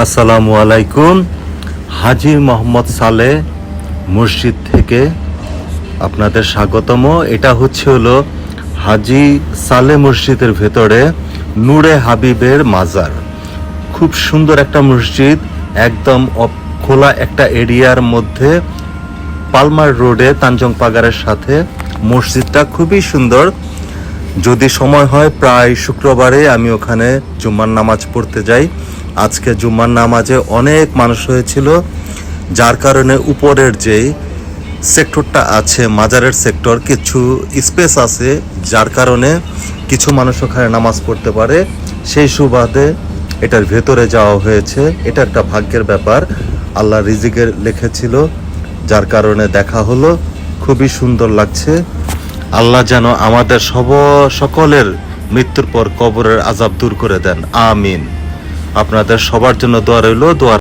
আসসালামু আলাইকুম। হাজী মোহাম্মদ সালেহ মসজিদ থেকে আপনাদের স্বাগতম। এটা হলো হাজী সালেহ মসজিদের ভেতরে নূরে হাবিবের মাজার। খুব সুন্দর একটা মসজিদ, একদম খোলা একটা এরিয়ার মধ্যে, পালমার রোডে, তানজং পাগারের সাথে। মসজিদটা খুবই সুন্দর। যদি সময় হয় প্রায় শুক্রবারে আমি ওখানে জুম্মার নামাজ পড়তে যাই। আজকে জুম্মার নামাজে অনেক মানুষ হয়েছিল, যার কারণে উপরের যেই সেক্টরটা আছে, মাজারের সেক্টর, কিছু স্পেস আছে, যার কারণে কিছু মানুষ ওখানে নামাজ পড়তে পারে। সেই সুবাদে এটার ভেতরে যাওয়া হয়েছে। এটা একটা ভাগ্যের ব্যাপার, আল্লাহ রিজিকের লিখেছিল, যার কারণে দেখা হলো। খুবই সুন্দর লাগছে। আল্লাহ যেন আমাদের সকলের মৃত্যুর পর কবরের আযাব দূর করে দেন, আমিন। আপনাদের সবার জন্য দোয়া রইল। দোয়া